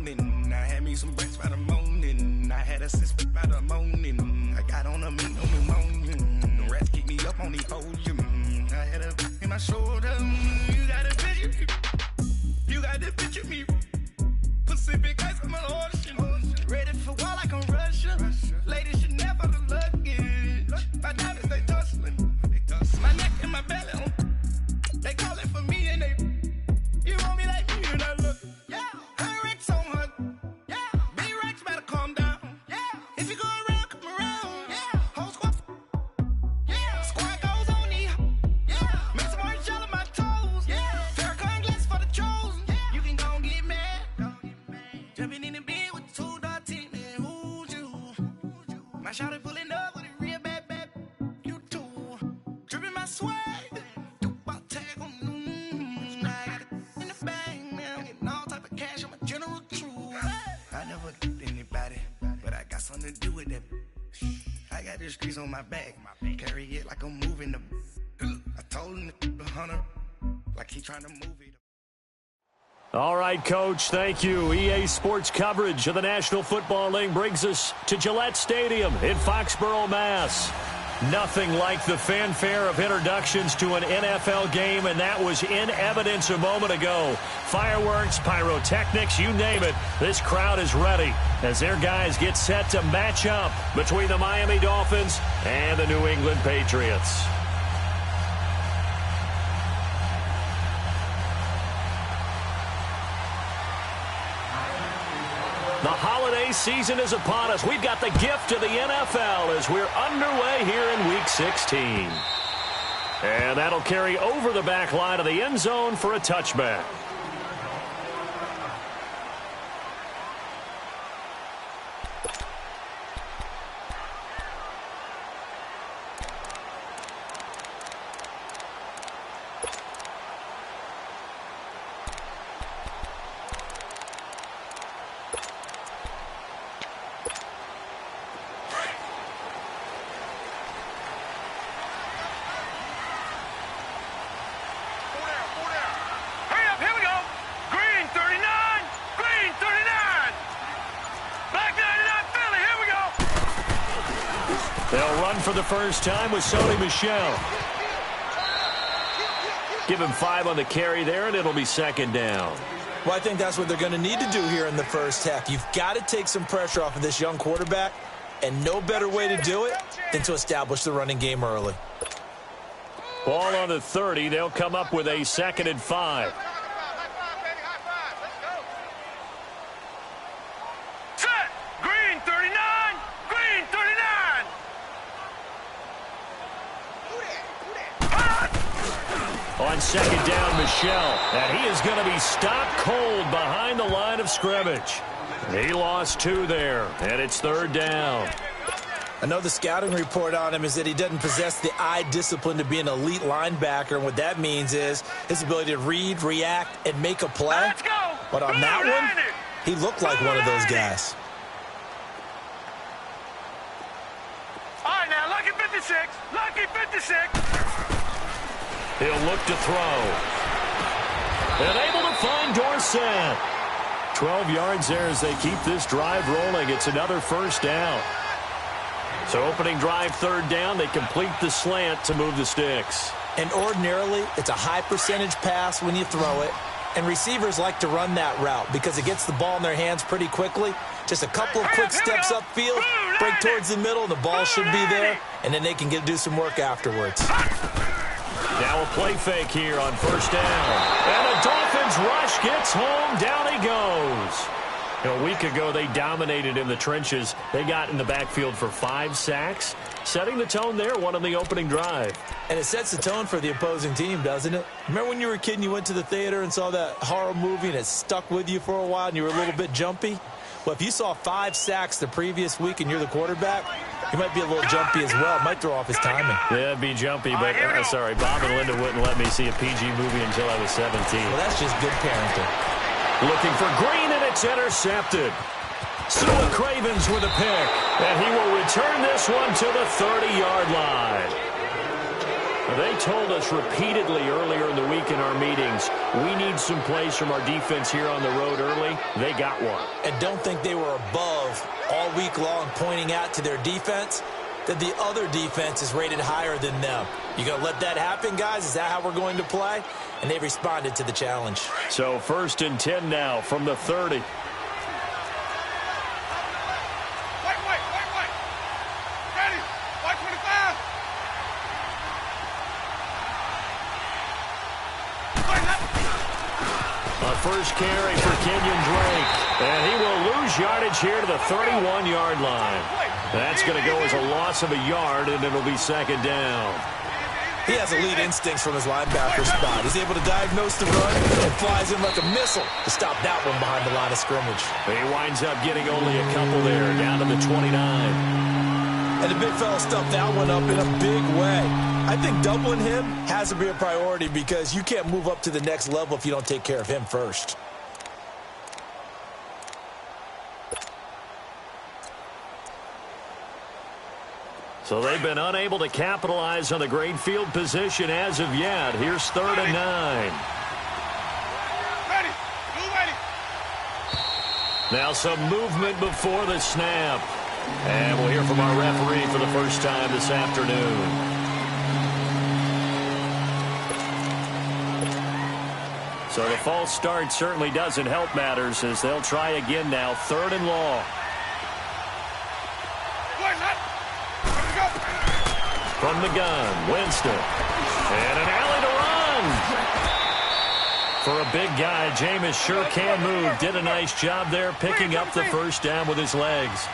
morning. I had me some breakfast by the morning. I had a six by the morning. I got on a meat on the morning. The rats keep me up on the podium. I had a in my shoulder. You got a picture me. You got to picture me. Pacific ice on my ocean. Ready for war like I'm Russia. Ladies should never the luggage. My diamonds they tussling. My neck and my belly. They call it for me and they. You want me like me and I look. Yeah. Her Rex on her. Yeah. B-Rex better calm down. Yeah. If you go around, come around. Yeah. Whole squad. Yeah. Squad goes on me. Yeah. Make some orange gel on my toes. Yeah. Farrakhan glass for the chosen. Yeah. You can go and get mad. Jumping in the bed with the 2 dot team. Man, who's you? My shawty pulling up with a real bad. You too. Dripping my swag. Something to do with that. I got the streets on my back. Carry it like I'm moving the. I told him the hunter like he trying to move it. All right, Coach, thank you. EA Sports coverage of the National Football League brings us to Gillette Stadium in Foxborough, Mass. Nothing like the fanfare of introductions to an NFL game, and that was in evidence a moment ago. Fireworks, pyrotechnics, you name it. This crowd is ready as their guys get set to match up between the Miami Dolphins and the New England Patriots. The holiday season is upon us. We've got the gift of the NFL as we're underway here in Week 16. And that'll carry over the back line of the end zone for a touchback. They'll run for the first time with Sony Michel. Give him 5 on the carry there, and it'll be second down. Well, I think that's what they're going to need to do here in the first half. You've got to take some pressure off of this young quarterback, and no better way to do it than to establish the running game early. Ball on the 30. They'll come up with a 2nd and 5. On second down, Michel, and he is going to be stopped cold behind the line of scrimmage. He lost 2 there, and it's 3rd down. I know the scouting report on him is that he doesn't possess the eye discipline to be an elite linebacker, and what that means is his ability to read, react, and make a play. Let's go. But on that one, he looked like one of those guys. All right, now, lucky 56. Lucky 56. He'll look to throw. And able to find Dorsett. 12 yards there as they keep this drive rolling. It's another first down. So opening drive 3rd down, they complete the slant to move the sticks. And ordinarily, it's a high percentage pass when you throw it. And receivers like to run that route because it gets the ball in their hands pretty quickly. Just a couple of quick steps upfield, break towards the middle, the ball should be there, and then they can do some work afterwards. Now a play fake here on 1st down. And the Dolphins rush gets home. Down he goes. A week ago, they dominated in the trenches. They got in the backfield for 5 sacks, setting the tone there, one on the opening drive. And it sets the tone for the opposing team, doesn't it? Remember when you were a kid and you went to the theater and saw that horror movie and it stuck with you for a while and you were a little bit jumpy? Well, if you saw 5 sacks the previous week and you're the quarterback, you might be a little jumpy as well. It might throw off his timing. Yeah, it'd be jumpy, but sorry, Bob and Linda wouldn't let me see a PG movie until I was 17. Well, that's just good parenting. Looking for Green, and it's intercepted. Sua Cravens with a pick, and he will return this one to the 30-yard line. They told us repeatedly earlier in the week in our meetings, we need some plays from our defense here on the road early. They got one. And don't think they were above all week long pointing out to their defense that the other defense is rated higher than them. You going to let that happen, guys? Is that how we're going to play? And they responded to the challenge. So 1st and 10 now from the 30. First carry for Kenyon Drake. And he will lose yardage here to the 31-yard line. That's going to go as a loss of a yard, and it'll be 2nd down. He has elite instincts from his linebacker spot. He's able to diagnose the run and flies in like a missile to stop that one behind the line of scrimmage. He winds up getting only a couple there, down to the 29. And the big fella stuffed that one up in a big way. I think doubling him has to be a priority because you can't move up to the next level if you don't take care of him first. So they've been unable to capitalize on the great field position as of yet. Here's 3rd and 9. Now some movement before the snap. And we'll hear from our referee for the first time this afternoon. So the false start certainly doesn't help matters as they'll try again now. 3rd and long. From the gun, Winston. And an alley to run. For a big guy, Jameis sure can move. Did a nice job there picking up the first down with his legs.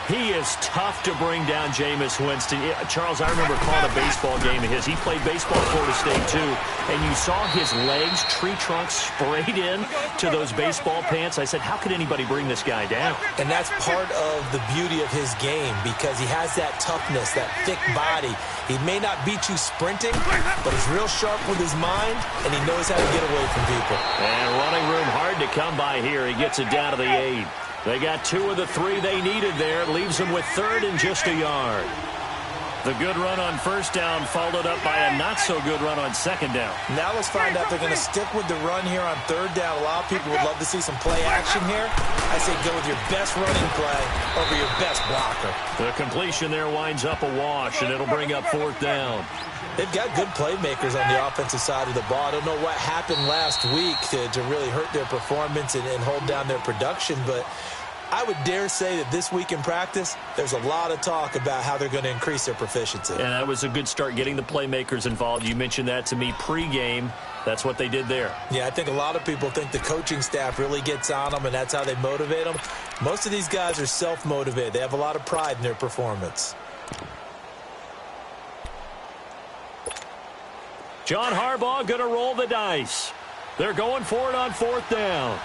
He is tough to bring down, Jameis Winston. Charles, I remember calling a baseball game of his. He played baseball at Florida State, too. And you saw his legs, tree trunks sprayed in to those baseball pants. I said, how could anybody bring this guy down? And that's part of the beauty of his game because he has that toughness, that thick body. He may not beat you sprinting, but he's real sharp with his mind, and he knows how to get away from people. And running room hard to come by here. He gets it down to the 8. They got 2 of the 3 they needed there. Leaves them with 3rd and just a yard. The good run on 1st down followed up by a not-so-good run on 2nd down. Now let's find out they're going to stick with the run here on 3rd down. A lot of people would love to see some play action here. I say go with your best running play over your best blocker. The completion there winds up a wash, and it'll bring up 4th down. They've got good playmakers on the offensive side of the ball. I don't know what happened last week to really hurt their performance and hold down their production, but I would dare say that this week in practice, there's a lot of talk about how they're going to increase their proficiency. And that was a good start getting the playmakers involved. You mentioned that to me pregame. That's what they did there. Yeah, I think a lot of people think the coaching staff really gets on them, and that's how they motivate them. Most of these guys are self-motivated. They have a lot of pride in their performance. John Harbaugh going to roll the dice. They're going for it on 4th down.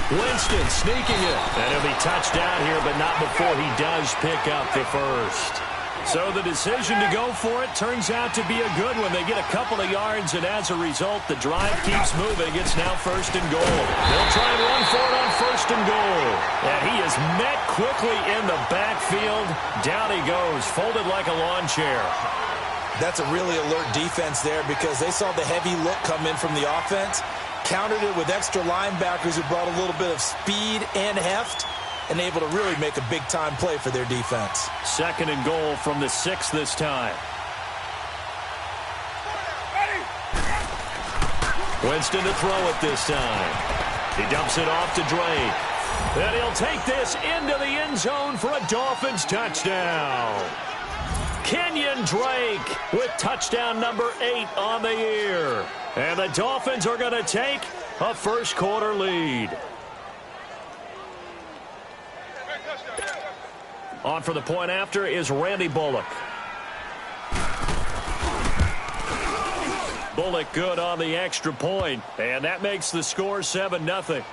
Winston sneaking it. And he'll be touched down here, but not before he does pick up the first. So the decision to go for it turns out to be a good one. They get a couple of yards, and as a result, the drive keeps moving. It's now 1st and goal. They'll try and run for it on 1st and goal. And he is met quickly in the backfield. Down he goes, folded like a lawn chair. That's a really alert defense there because they saw the heavy look come in from the offense, countered it with extra linebackers who brought a little bit of speed and heft, and able to really make a big-time play for their defense. 2nd and goal from the 6 this time. Winston to throw it this time. He dumps it off to Drake. And he'll take this into the end zone for a Dolphins touchdown. Kenyon Drake with touchdown number 8 on the year. And the Dolphins are going to take a first-quarter lead. On for the point after is Randy Bullock. Bullock good on the extra point, and that makes the score 7-0.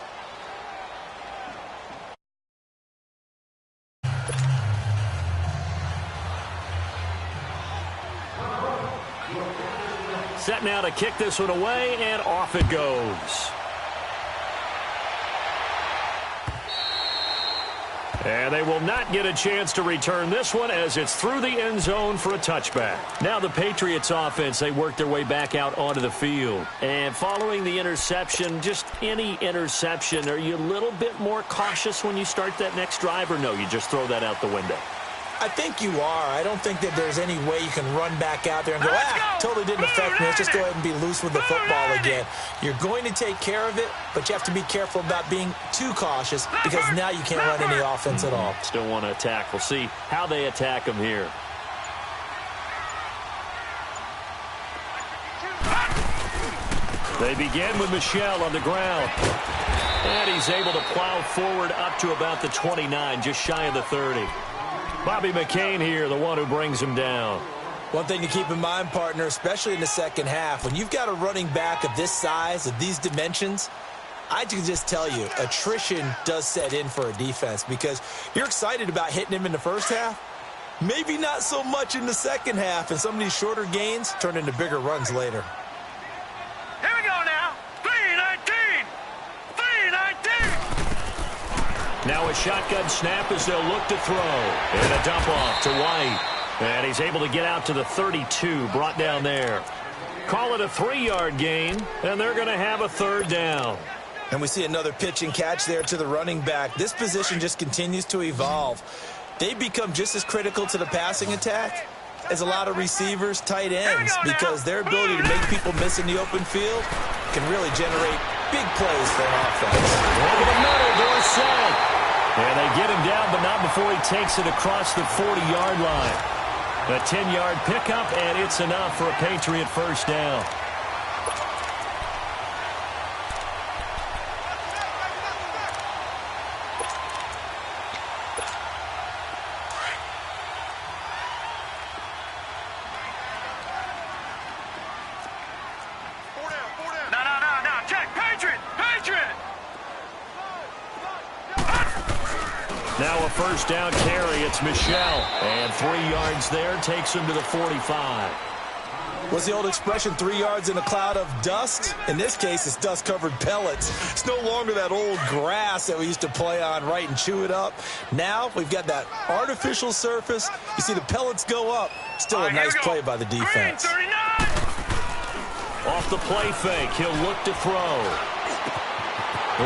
Set now to kick this one away, and off it goes. And they will not get a chance to return this one as it's through the end zone for a touchback. Now the Patriots offense, they work their way back out onto the field. And following the interception, just any interception, are you a little bit more cautious when you start that next drive, or no, you just throw that out the window? I think you are. I don't think that there's any way you can run back out there and go, totally didn't affect me. Let's just go ahead and be loose with the football again. You're going to take care of it, but you have to be careful about being too cautious because now you can't run any offense at all. Still want to attack. We'll see how they attack them here. They begin with Michel on the ground. And he's able to plow forward up to about the 29, just shy of the 30. Bobby McCain here, the one who brings him down. One thing to keep in mind, partner, especially in the second half, when you've got a running back of this size, of these dimensions, I can just tell you, attrition does set in for a defense because you're excited about hitting him in the first half. Maybe not so much in the second half, and some of these shorter gains turn into bigger runs later. Here we go now. 3-19. 3-19. Now a shotgun snap as they'll look to throw. And a dump off to White. And he's able to get out to the 32, brought down there. Call it a 3-yard gain, and they're going to have a third down. And we see another pitch and catch there to the running back. This position just continues to evolve. They become just as critical to the passing attack as a lot of receivers, tight ends, because their ability to make people miss in the open field can really generate big plays for an offense. Over the middle, Dorsett. And they get him down, but not before he takes it across the 40-yard line. A 10-yard pickup, and it's enough for a Patriot first down. Now a first down carry. It's Michel. And 3 yards there takes him to the 45. What's the old expression, 3 yards in a cloud of dust? In this case, it's dust-covered pellets. It's no longer that old grass that we used to play on, right, and chew it up. Now we've got that artificial surface. You see the pellets go up. Still a nice play by the defense. Off the play fake, he'll look to throw.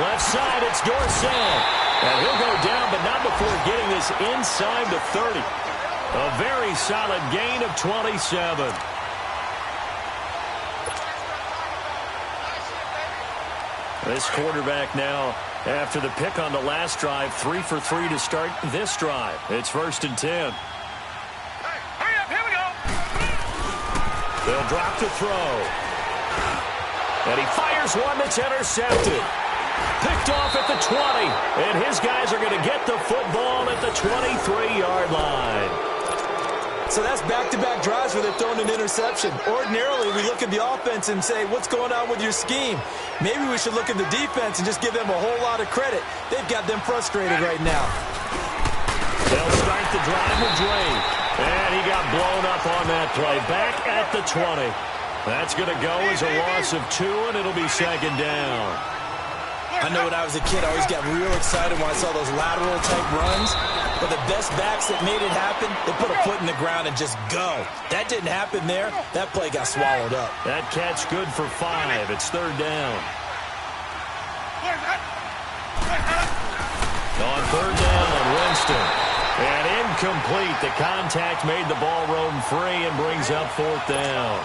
Left side, it's Dorsett. And he'll go down, but not before getting this inside the 30. A very solid gain of 27. This quarterback now, after the pick on the last drive, 3 for 3 to start this drive. It's 1st and 10. Hurry up, here we go. They'll drop to throw. And he fires one that's intercepted. Picked off at the 20, and his guys are going to get the football at the 23-yard line. So that's back-to-back drives where they've thrown an interception. Ordinarily, we look at the offense and say, what's going on with your scheme? Maybe we should look at the defense and just give them a whole lot of credit. They've got them frustrated right now. They'll start the drive with Drake, and he got blown up on that play. Back at the 20. That's going to go as a loss of 2, and it'll be 2nd down. I know when I was a kid, I always got real excited when I saw those lateral-type runs. But the best backs that made it happen, they put a foot in the ground and just go. That didn't happen there. That play got swallowed up. That catch good for 5. It's 3rd down. On 3rd down, Winston. And incomplete. The contact made the ball roam free and brings up 4th down.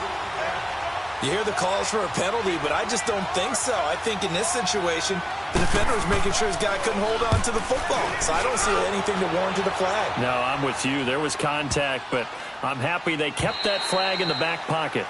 You hear the calls for a penalty, but I just don't think so. I think in this situation, the defender was making sure his guy couldn't hold on to the football. So I don't see anything to warrant the flag. No, I'm with you. There was contact, but I'm happy they kept that flag in the back pocket.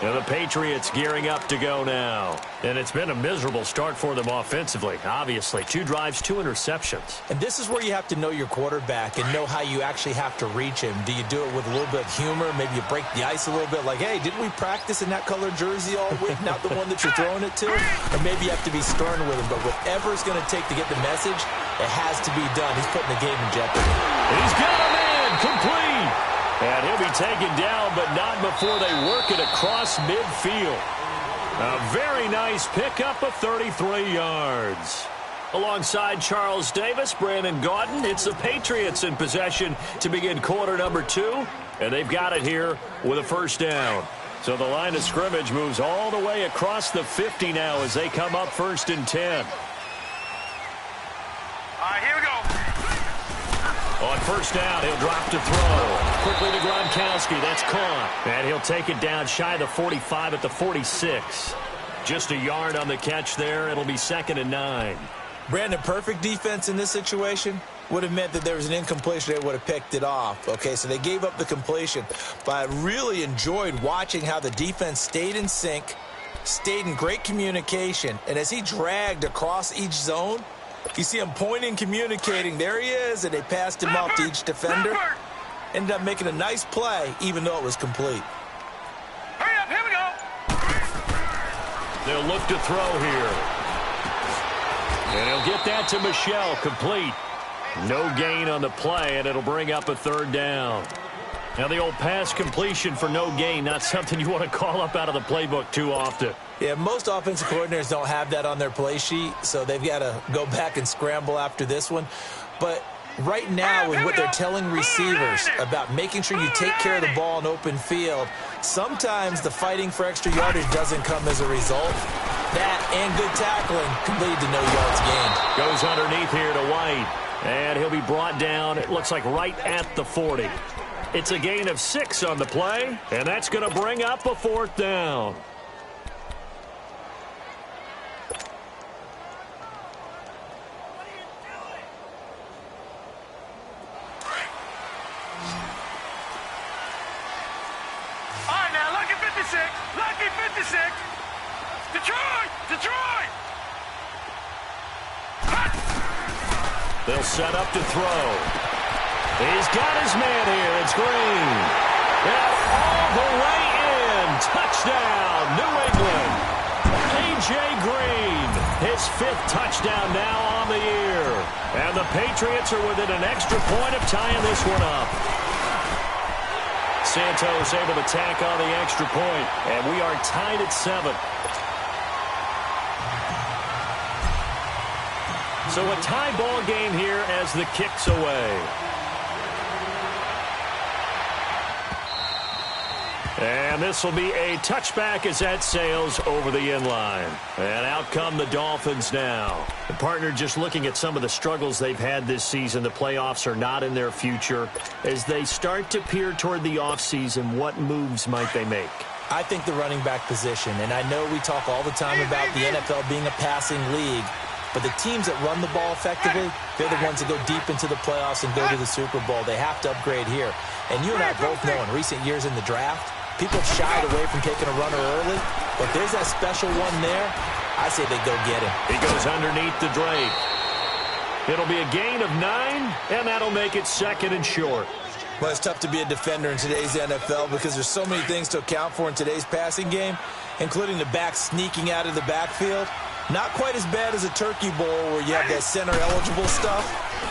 Now the Patriots gearing up to go now. And it's been a miserable start for them offensively, obviously. 2 drives, 2 interceptions. And this is where you have to know your quarterback and know how you actually have to reach him. Do you do it with a little bit of humor? Maybe you break the ice a little bit like, hey, didn't we practice in that colored jersey all week? Not the one that you're throwing it to? Or maybe you have to be stern with him. But whatever it's going to take to get the message, it has to be done. He's putting the game in jeopardy. He's got a man complete. And he'll be taken down, but not before they work it across midfield. A very nice pickup of 33 yards. Alongside Charles Davis, Brandon Gaudin, it's the Patriots in possession to begin quarter number 2, and they've got it here with a first down. So the line of scrimmage moves all the way across the 50 now as they come up 1st and 10. All right, here we go. On first down, he'll drop to throw. Quickly to Gronkowski. That's caught. And he'll take it down shy of the 45 at the 46. Just a yard on the catch there. It'll be 2nd and 9. Brandon, perfect defense in this situation would have meant that there was an incompletion. They would have picked it off. Okay, so they gave up the completion. But I really enjoyed watching how the defense stayed in sync, stayed in great communication. And as he dragged across each zone, you see him pointing, communicating. There he is, and they passed him off to each defender. Ended up making a nice play, even though it was complete. Hurry up, here we go. They'll look to throw here. And he'll get that to Michel, complete. No gain on the play, and it'll bring up a 3rd down. Now the old pass completion for no gain, not something you want to call up out of the playbook too often. Yeah, most offensive coordinators don't have that on their play sheet, so they've got to go back and scramble after this one. But right now, with what they're telling receivers about making sure you take care of the ball in open field, sometimes the fighting for extra yardage doesn't come as a result. That and good tackling can lead to no yards gained. Goes underneath here to White, and he'll be brought down, it looks like right at the 40. It's a gain of 6 on the play, and that's going to bring up a 4th down. All right, now, lucky 56. Lucky 56. Detroit! Detroit! They'll set up to throw. He's got his man here. It's Green. And all the way in. Touchdown, New England. A.J. Green, his 5th touchdown now on the year. And the Patriots are within an extra point of tying this one up. Santos able to tack on the extra point, and we are tied at 7. So a tie ball game here as the kick's away. And this will be a touchback as that sails over the inline. And out come the Dolphins now. The partner just looking at some of the struggles they've had this season. The playoffs are not in their future. As they start to peer toward the offseason, what moves might they make? I think the running back position, and I know we talk all the time about the NFL being a passing league, but the teams that run the ball effectively, they're the ones that go deep into the playoffs and go to the Super Bowl. They have to upgrade here. And you and I both know in recent years in the draft, people have shied away from taking a runner early, but there's that special one there. I say they go get him. He goes underneath the Drake. It'll be a gain of 9, and that'll make it 2nd and short. Well, it's tough to be a defender in today's NFL because there's so many things to account for in today's passing game, including the back sneaking out of the backfield. Not quite as bad as a turkey bowl where you have that center-eligible stuff,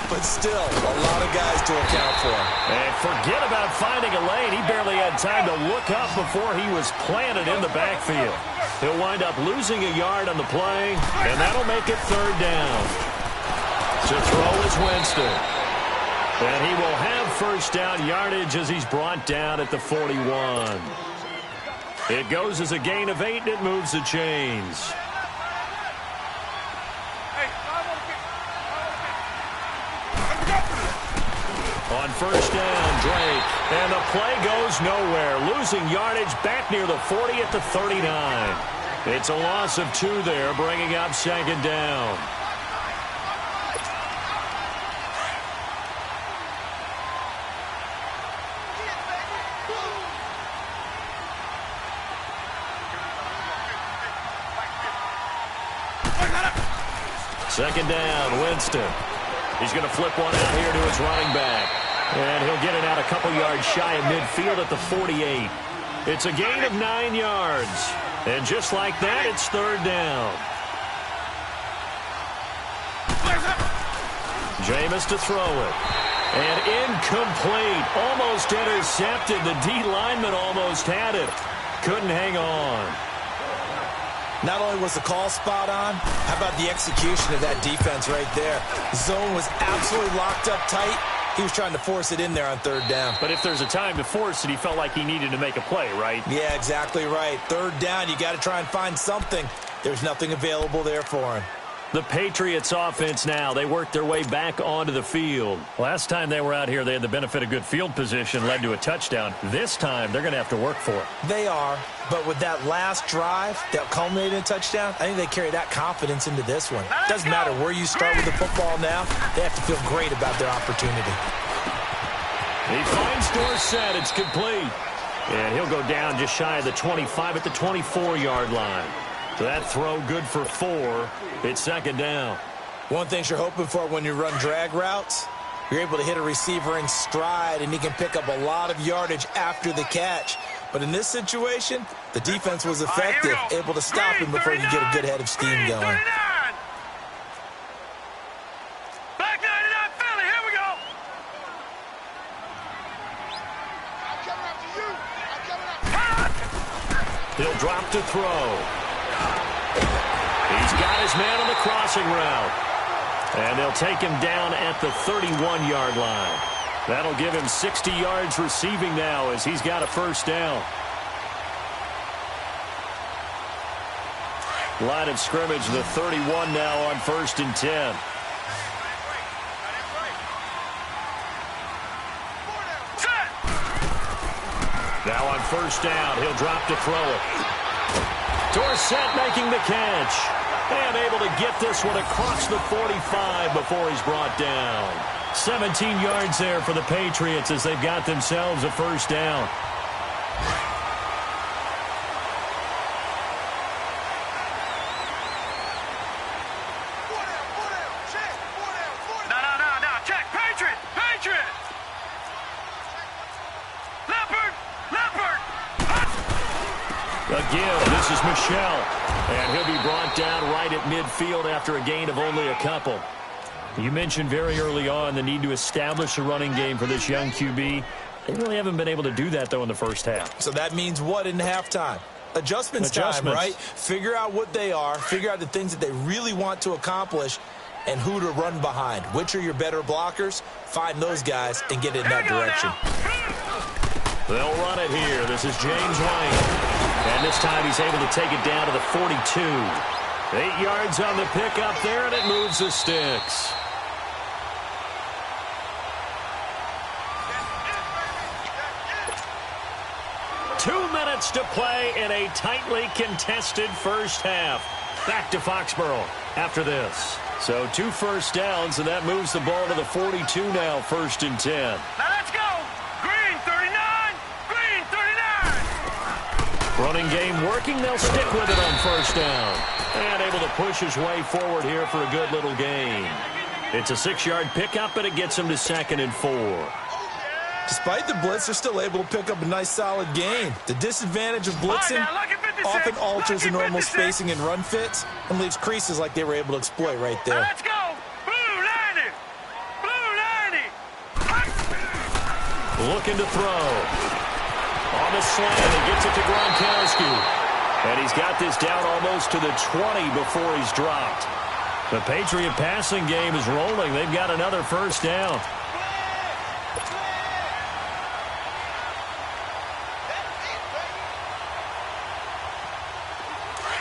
but still a lot of guys to account for. And forget about finding a lane. He barely had time to look up before he was planted in the backfield. He'll wind up losing a yard on the play, and that'll make it 3rd down. To throw is Winston. And he will have first down yardage as he's brought down at the 41. It goes as a gain of 8, and it moves the chains. On first down, Drake. And the play goes nowhere. Losing yardage back near the 40 at the 39. It's a loss of 2 there, bringing up 2nd down. Second down, Winston. He's going to flip one out here to his running back. And he'll get it out a couple yards shy of midfield at the 48. It's a gain of 9 yards. And just like that, it's 3rd down. Jameis to throw it. And incomplete. Almost intercepted. The D lineman almost had it. Couldn't hang on. Not only was the call spot on, how about the execution of that defense right there? Zone was absolutely locked up tight. He was trying to force it in there on third down. But if there's a time to force it, he felt like he needed to make a play, right? Yeah, exactly right. Third down, you got to try and find something. There's nothing available there for him. The Patriots offense now, they worked their way back onto the field. Last time they were out here, they had the benefit of good field position, led to a touchdown. This time, they're going to have to work for it. They are, but with that last drive that culminated in a touchdown, I think they carry that confidence into this one. Doesn't matter where you start with the football now, they have to feel great about their opportunity. He finds Dorsett, it's complete. And he'll go down just shy of the 25 at the 24-yard line. So that throw good for 4. It's second down. One thing you're hoping for when you run drag routes, you're able to hit a receiver in stride, and he can pick up a lot of yardage after the catch. But in this situation, the defense was effective, able to stop him before you get a good head of steam going. Back 99 Philly, here we go. He'll drop to throw. He's got his man on the crossing route. And they'll take him down at the 31-yard line. That'll give him 60 yards receiving now as he's got a first down. Line of scrimmage, the 31 now on 1st and 10. Now on first down, he'll drop to throw it. Dorsett making the catch. And able to get this one across the 45 before he's brought down. 17 yards there for the Patriots as they've got themselves a first down. No, check. Patriot. Leopard. Again, this is Michel. And he'll be brought down right at midfield after a gain of only a couple. You mentioned very early on the need to establish a running game for this young QB. They really haven't been able to do that, though, in the first half. So that means what in halftime? Adjustments time, right? Figure out what they are, figure out the things that they really want to accomplish, and who to run behind. Which are your better blockers? Find those guys and get in that direction. They'll run it here. This is James White. And this time he's able to take it down to the 42. 8 yards on the pickup there, and it moves the sticks. Two minutes to play in a tightly contested first half. Back to Foxborough after this. So 2 first downs, and that moves the ball to the 42 now, 1st and 10. Now let's go. Green 39. Green 39. Running game working. They'll stick with it on first down. And able to push his way forward here for a good little gain. It's a 6-yard pickup, but it gets him to 2nd and 4. Despite the blitz, they're still able to pick up a nice solid gain. The disadvantage of blitzing often alters the normal spacing and run fits and leaves creases like they were able to exploit right there. Let's go. Blue 90. Looking to throw. On the slant, he gets it to Gronkowski. And he's got this down almost to the 20 before he's dropped. The Patriot passing game is rolling. They've got another first down.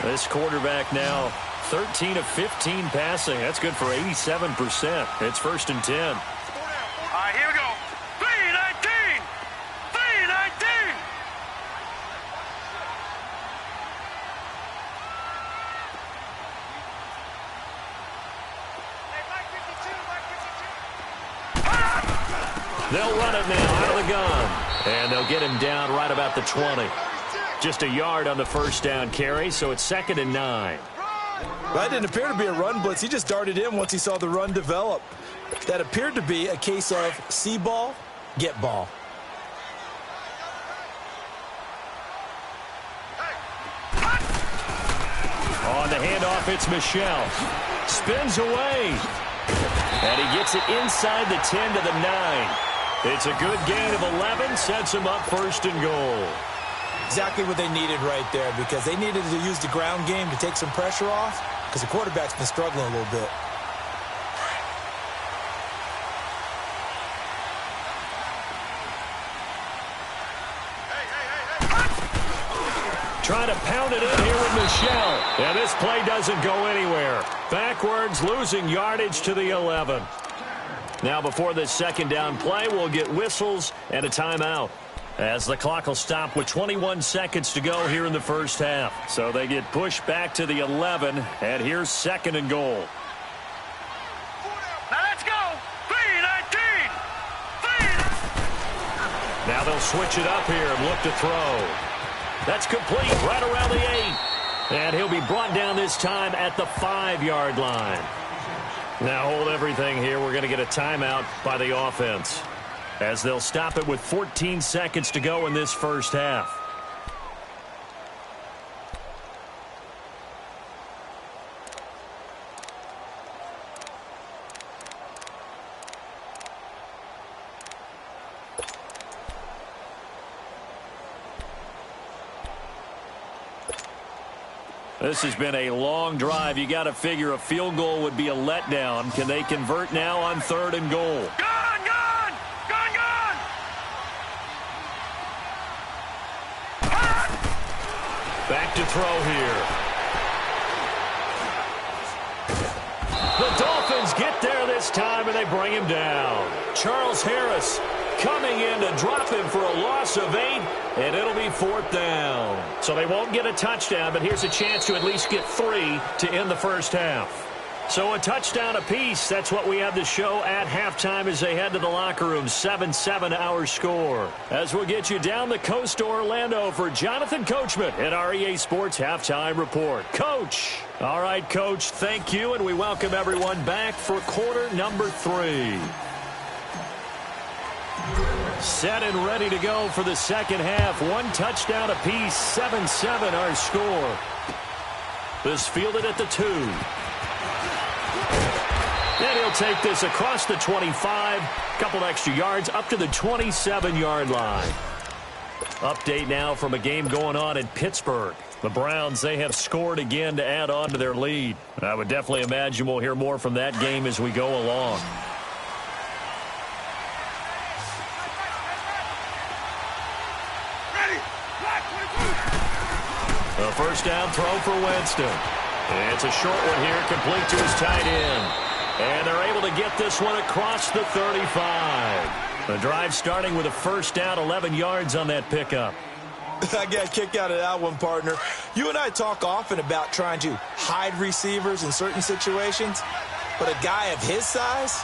This quarterback now 13 of 15 passing. That's good for 87%. It's 1st and 10. All right, here we go. 319. 319. They'll run it now out of the gun. And they'll get him down right about the 20. Just a yard on the first down carry, so it's 2nd and 9. That didn't appear to be a run blitz. He just darted in once he saw the run develop. That appeared to be a case of see ball, get ball. On the handoff, it's Michel. Spins away. And he gets it inside the 10 to the 9. It's a good gain of 11, sets him up 1st and goal. Exactly what they needed right there, because they needed to use the ground game to take some pressure off, because the quarterback's been struggling a little bit. Trying to pound it in here with Michelle. And this play doesn't go anywhere. Backwards, losing yardage to the 11. Now before this second down play, we'll get whistles and a timeout, as the clock will stop with 21 seconds to go here in the first half. So they get pushed back to the 11, and here's second and goal. Now let's go. 3-19. Now they'll switch it up here and look to throw. That's complete right around the 8. And he'll be brought down this time at the 5-yard line. Now hold everything here. We're going to get a timeout by the offense, as they'll stop it with 14 seconds to go in this first half. This has been a long drive. You got to figure a field goal would be a letdown. Can they convert now on 3rd and goal? Gone, gone, gone, gone. Back to throw here. The Dolphins get there this time, and they bring him down. Charles Harris coming in to drop him for a loss of 8, and it'll be 4th down. So they won't get a touchdown, but here's a chance to at least get 3 to end the first half. So a touchdown apiece. That's what we have to show at halftime as they head to the locker room. 7-7 our score. As we'll get you down the coast to Orlando for Jonathan Coachman at our EA Sports Halftime Report. Coach. All right, Coach, thank you, and we welcome everyone back for quarter number 3. Set and ready to go for the second half. 1 touchdown apiece. 7-7 our score. This fielded at the 2. And he'll take this across the 25. Couple extra yards up to the 27-yard line. Update now from a game going on in Pittsburgh. The Browns, they have scored again to add on to their lead. I would definitely imagine we'll hear more from that game as we go along. A first down throw for Winston. It's a short one here, complete to his tight end. And they're able to get this one across the 35. The drive starting with a first down, 11 yards on that pickup. I got a kick out of that one, partner. You and I talk often about trying to hide receivers in certain situations, but a guy of his size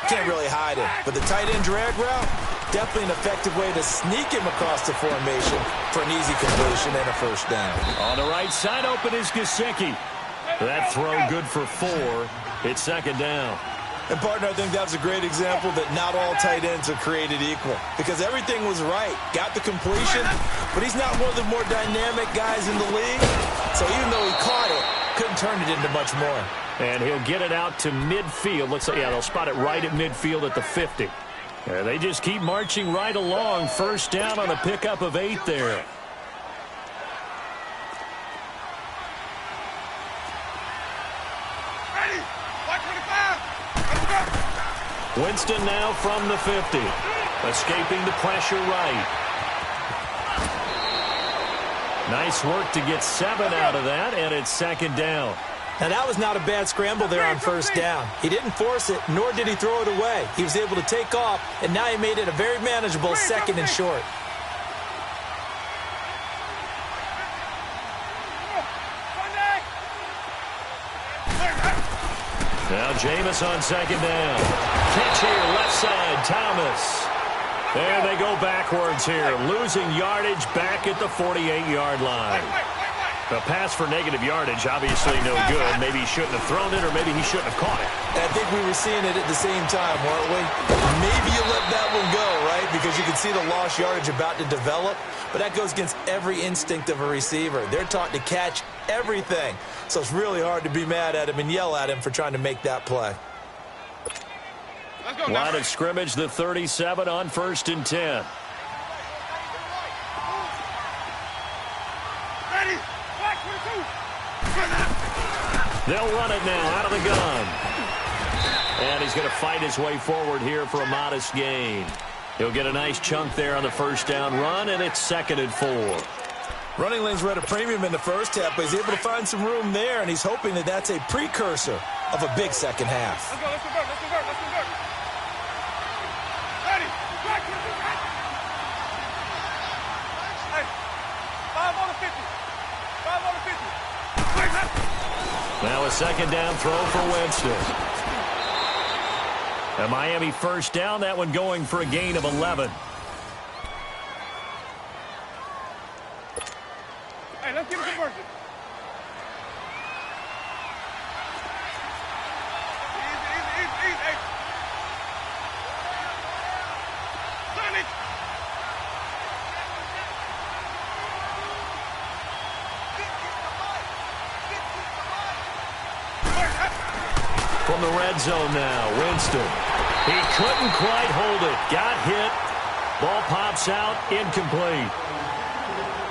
can't really hide him. But the tight end drag route, definitely an effective way to sneak him across the formation for an easy completion and a first down. On the right side, open is Gesicki. That throw good for 4. It's second down. And, partner, I think that's a great example that not all tight ends are created equal, because everything was right. Got the completion, but he's not one of the more dynamic guys in the league. So even though he caught it, couldn't turn it into much more. And he'll get it out to midfield. Let's say, yeah, they'll spot it right at midfield at the 50. They just keep marching right along. First down on a pickup of 8 there. Winston now from the 50. Escaping the pressure right. Nice work to get 7 out of that, and it's second down. Now, that was not a bad scramble there on first down. He didn't force it, nor did he throw it away. He was able to take off, and now he made it a very manageable second and short. Now Jameis on second down. Catch here, left side, Thomas. There they go backwards here. Losing yardage back at the 48-yard line. A pass for negative yardage, obviously no good. Maybe he shouldn't have thrown it, or maybe he shouldn't have caught it. I think we were seeing it at the same time, weren't we? Maybe you let that one go, right? Because you can see the lost yardage about to develop. But that goes against every instinct of a receiver. They're taught to catch everything. So it's really hard to be mad at him and yell at him for trying to make that play. Line of scrimmage, the 37 on 1st and 10. They'll run it now out of the gun. And he's going to fight his way forward here for a modest gain. He'll get a nice chunk there on the first down run, and it's 2nd and 4. Running lanes were at a premium in the first half, but he's able to find some room there, and he's hoping that that's a precursor of a big second half. Let's go, let's convert, let's convert, let's convert. Ready, back, hey, 5 on the 50. 5 on the 50. Now a 2nd down throw for Winston. A Miami first down, that one going for a gain of 11. Hey, let's get a conversion. Easy. Hey. Sonic. From the red zone now, Winston. He couldn't quite hold it. Got hit. Ball pops out, incomplete.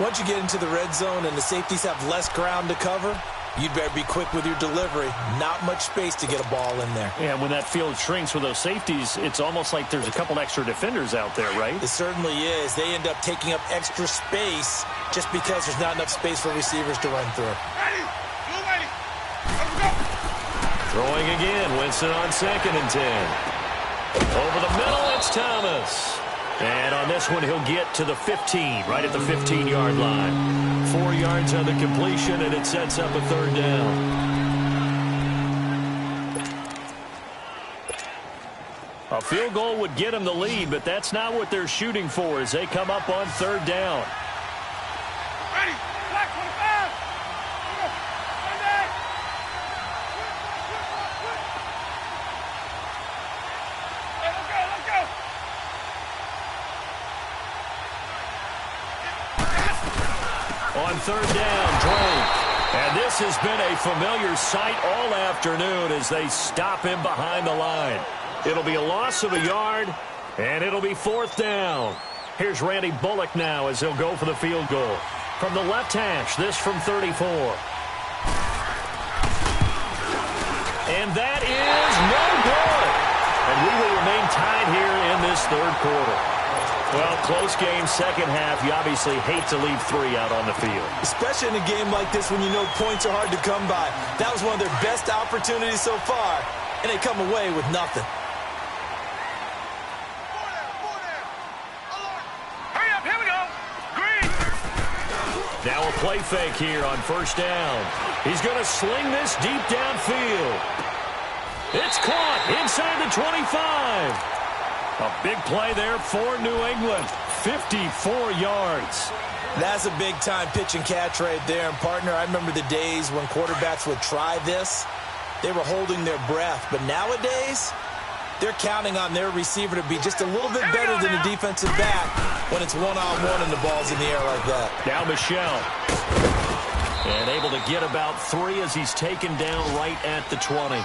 Once you get into the red zone and the safeties have less ground to cover, you'd better be quick with your delivery. Not much space to get a ball in there. Yeah, when that field shrinks with those safeties, it's almost like there's a couple extra defenders out there, right? It certainly is. They end up taking up extra space just because there's not enough space for receivers to run through. Ready. You ready. Let's go. Throwing again, Winston on 2nd and 10. Over the middle, it's Thomas. And on this one, he'll get to the 15, right at the 15-yard line. 4 yards on the completion, and it sets up a 3rd down. A field goal would get them the lead, but that's not what they're shooting for as they come up on 3rd down. Ready. Black 25. Sunday. Hey, let's go. On 3rd down, Drake. And this has been a familiar sight all afternoon as they stop him behind the line. It'll be a loss of a yard, and it'll be 4th down. Here's Randy Bullock now as he'll go for the field goal. From the left hash, this from 34. And that is no good. And we will remain tied here in this 3rd quarter. Well, close game, second half. You obviously hate to leave 3 out on the field. Especially in a game like this when you know points are hard to come by. That was one of their best opportunities so far, and they come away with nothing. Hurry up, here we go. Green. Now a play fake here on 1st down. He's going to sling this deep downfield. It's caught inside the 25. A big play there for New England. 54 yards. That's a big-time pitch and catch right there. And, partner, I remember the days when quarterbacks would try this. They were holding their breath. But nowadays, they're counting on their receiver to be just a little bit better than the defensive back when it's one-on-one and the ball's in the air like that. Now Michelle. And able to get about 3 as he's taken down right at the 20.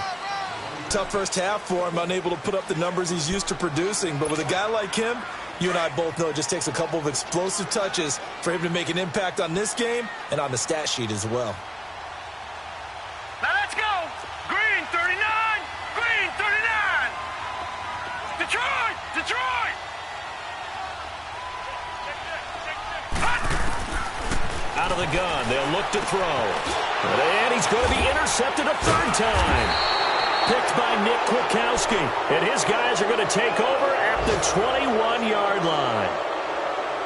Tough first half for him, unable to put up the numbers he's used to producing. But with a guy like him, you and I both know it just takes a couple of explosive touches for him to make an impact on this game and on the stat sheet as well. Now let's go. Green 39. Green 39. Detroit. Detroit. Out of the gun, they'll look to throw. And he's going to be intercepted a 3rd time. Picked by Nick Kwiatkowski. And his guys are going to take over at the 21-yard line.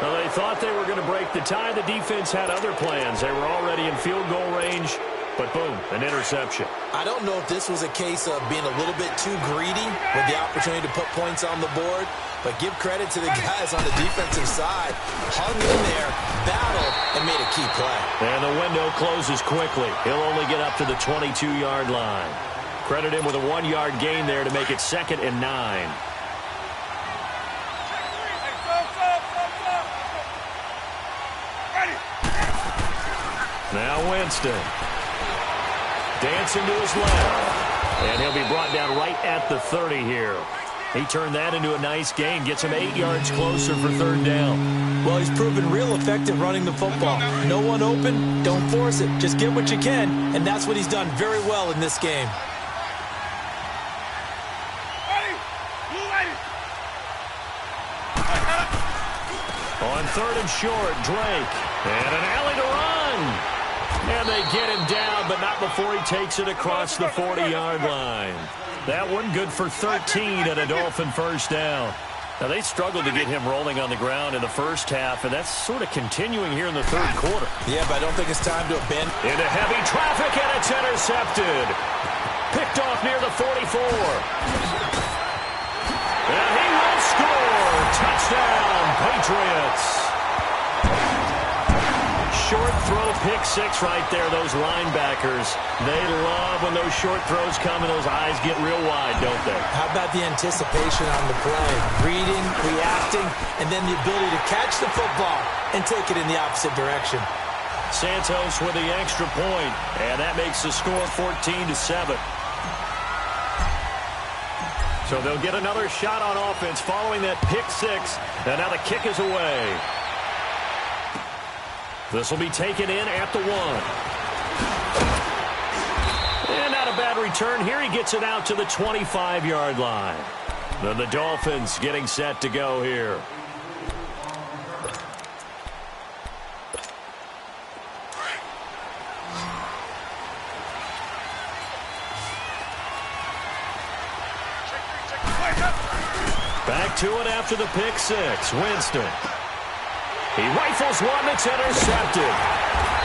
Now, they thought they were going to break the tie. The defense had other plans. They were already in field goal range. But, boom, an interception. I don't know if this was a case of being a little bit too greedy with the opportunity to put points on the board. But give credit to the guys on the defensive side. Hung in there, battled, and made a key play. And the window closes quickly. He'll only get up to the 22-yard line. Credit him with a 1-yard gain there to make it 2nd and 9. Now Winston. Dancing to his left. And he'll be brought down right at the 30 here. He turned that into a nice gain, gets him 8 yards closer for third down. Well, he's proven real effective running the football. No one open, don't force it. Just get what you can, and that's what he's done very well in this game. On third and short, Drake. And an alley to run. And they get him down, but not before he takes it across the 40-yard line. That one good for 13 and a Dolphin first down. Now, they struggled to get him rolling on the ground in the first half, and that's sort of continuing here in the third quarter. Yeah, but I don't think it's time to abandon. Into heavy traffic, and it's intercepted. Picked off near the 44. And he will score. Touchdown, Patriots. Short throw, pick six right there. Those linebackers, they love when those short throws come and those eyes get real wide, don't they? How about the anticipation on the play? Reading, reacting, and then the ability to catch the football and take it in the opposite direction. Santos with the extra point, and that makes the score 14-7. So they'll get another shot on offense following that pick six, and now the kick is away. This will be taken in at the 1. And not a bad return here. He gets it out to the 25-yard line. Then the Dolphins getting set to go here. Back to it after the pick six. Winston. He rifles one that's intercepted.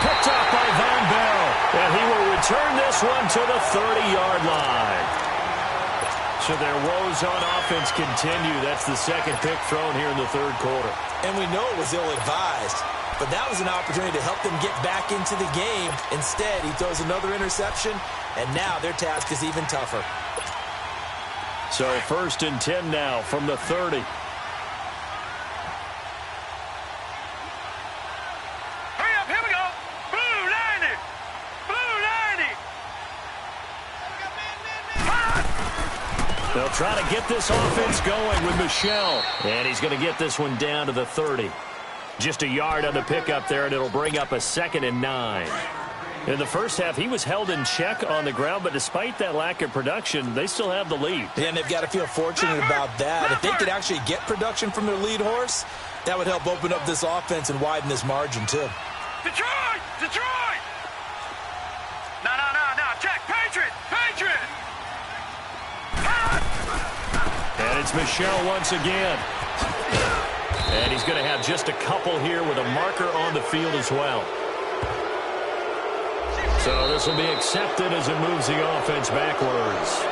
Picked up by Von Bell. And he will return this one to the 30-yard line. So their woes on offense continue. That's the second pick thrown here in the third quarter. And we know it was ill-advised. But that was an opportunity to help them get back into the game. Instead, he throws another interception. And now their task is even tougher. So 1st and 10 now from the 30. They'll try to get this offense going with Michel. And he's going to get this one down to the 30. Just a yard on the pickup there, and it'll bring up a 2nd and 9. In the first half, he was held in check on the ground, but despite that lack of production, they still have the lead. Yeah, and they've got to feel fortunate about that. If they could actually get production from their lead horse, that would help open up this offense and widen this margin, too. Detroit! Detroit! No, check. Patriot! And it's Michel once again. And he's going to have just a couple here with a marker on the field as well. So this will be accepted as it moves the offense backwards.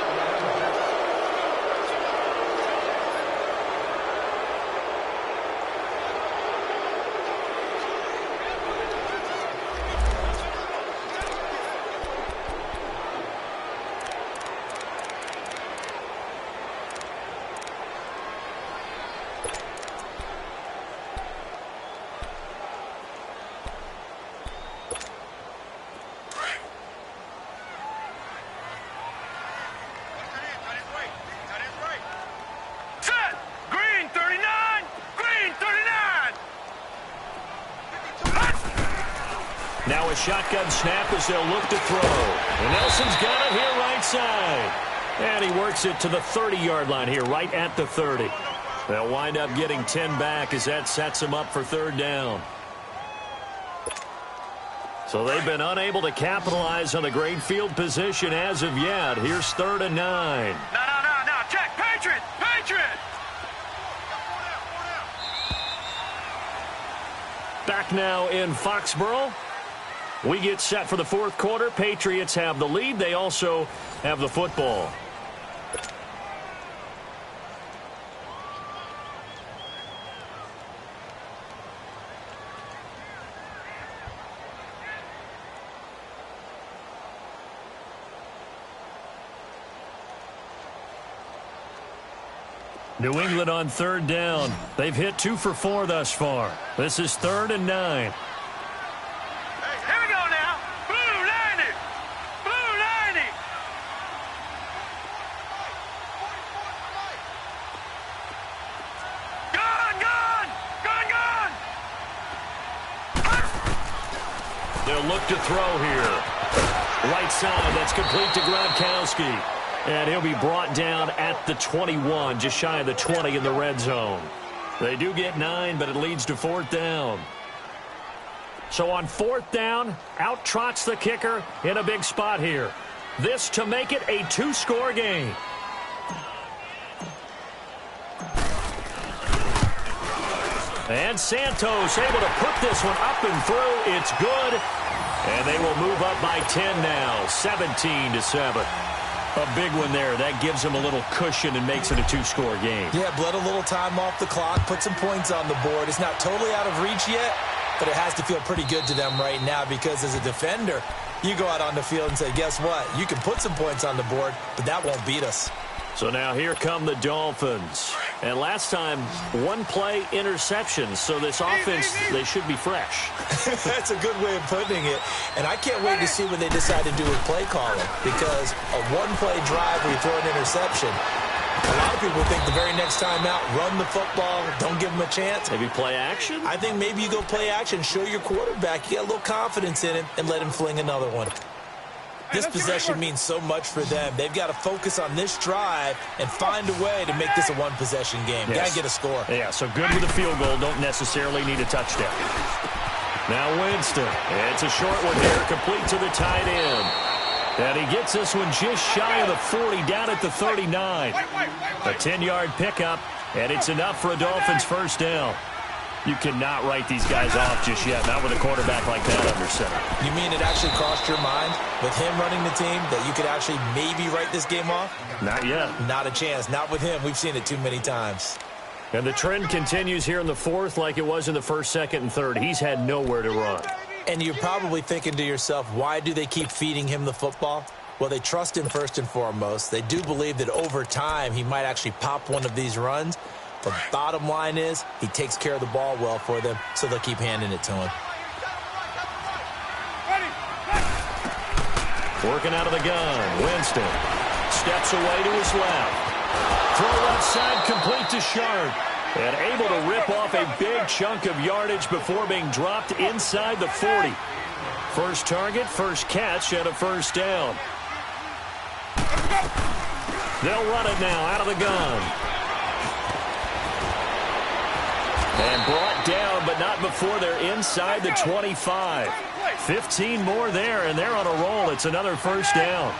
Now a shotgun snap as they'll look to throw. And Nelson's got it here right side. And he works it to the 30-yard line here, right at the 30. They'll wind up getting 10 back as that sets them up for third down. So they've been unable to capitalize on the great field position as of yet. Here's 3rd and 9. No. Check. Patriot! Back now in Foxborough. We get set for the fourth quarter. Patriots have the lead. They also have the football. New England on third down. They've hit 2 for 4 thus far. This is 3rd and 9. Here we go now. Blue 90. Blue 90. to throw here. Right side, that's complete to Gronkowski. And he'll be brought down at the 21, just shy of the 20 in the red zone. They do get 9, but it leads to 4th down. So on 4th down, out trots the kicker in a big spot here. This to make it a 2-score game. And Santos able to put this one up and through. It's good. And they will move up by 10 now, 17-7. A big one there. That gives them a little cushion and makes it a 2-score game. Yeah, bled a little time off the clock, put some points on the board. It's not totally out of reach yet, but it has to feel pretty good to them right now because as a defender, you go out on the field and say, guess what? You can put some points on the board, but that won't beat us. So now here come the Dolphins. And last time, 1-play interception. So this offense, they should be fresh. That's a good way of putting it. And I can't wait to see what they decide to do with play calling. Because a 1-play drive where you throw an interception, a lot of people think the very next time out, run the football, don't give them a chance. Maybe play action? I think maybe you go play action, show your quarterback, you get a little confidence in him, and let him fling another one. This possession means so much for them. They've got to focus on this drive and find a way to make this a one-possession game. Yes. Got to get a score. Yeah, so good with a field goal. Don't necessarily need a touchdown. Now Winston. It's a short one here, complete to the tight end. And he gets this one just shy of the 40, down at the 39. A 10-yard pickup, and it's enough for a Dolphins first down. You cannot write these guys off just yet, not with a quarterback like that under center. You mean it actually crossed your mind with him running the team that you could actually maybe write this game off? Not yet. Not a chance. Not with him. We've seen it too many times. And the trend continues here in the 4th like it was in the 1st, 2nd, and 3rd. He's had nowhere to run. And you're probably thinking to yourself, why do they keep feeding him the football? Well, they trust him first and foremost. They do believe that over time he might actually pop one of these runs. The bottom line is he takes care of the ball well for them, so they'll keep handing it to him. Working out of the gun. Winston steps away to his left. Throw left side complete to Sharp. And able to rip off a big chunk of yardage before being dropped inside the 40. First target, first catch, and a first down. They'll run it now out of the gun. And brought down, but not before they're inside the 25. 15 more there, and they're on a roll. It's another first down.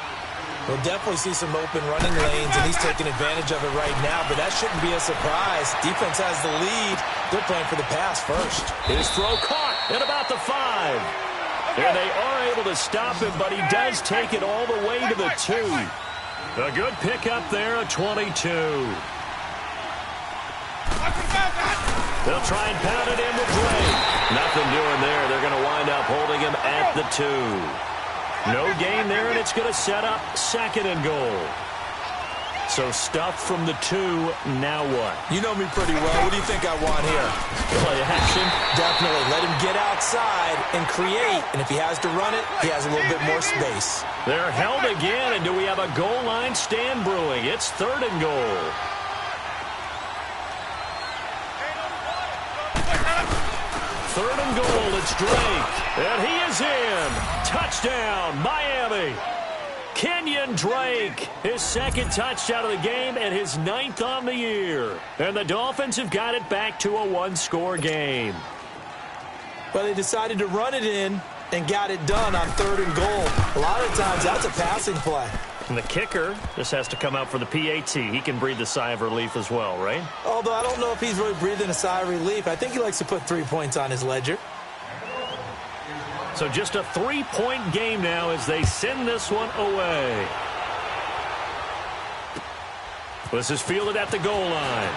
We'll definitely see some open running lanes, and he's taking advantage of it right now, but that shouldn't be a surprise. Defense has the lead. They're playing for the pass first. His throw caught at about the 5. And they are able to stop him, but he does take it all the way to the 2. A good pickup there, a 22. They'll try and pound it in with Drake. Nothing doing there. They're going to wind up holding him at the 2. No gain there, and it's going to set up 2nd and goal. So stuff from the 2, now what? You know me pretty well. What do you think I want here? Play action. Definitely. Let him get outside and create. And if he has to run it, he has a little bit more space. They're held again, and do we have a goal line stand brewing? It's 3rd and goal. Third and goal, it's Drake. And he is in. Touchdown, Miami. Kenyon Drake, his 2nd touchdown of the game and his 9th on the year. And the Dolphins have got it back to a 1-score game. Well, they decided to run it in and got it done on 3rd and goal. A lot of times, that's a passing play. And the kicker just has to come out for the PAT. He can breathe a sigh of relief as well, right? Although I don't know if he's really breathing a sigh of relief. I think he likes to put 3 points on his ledger. So just a 3-point game now as they send this one away. This is fielded at the goal line.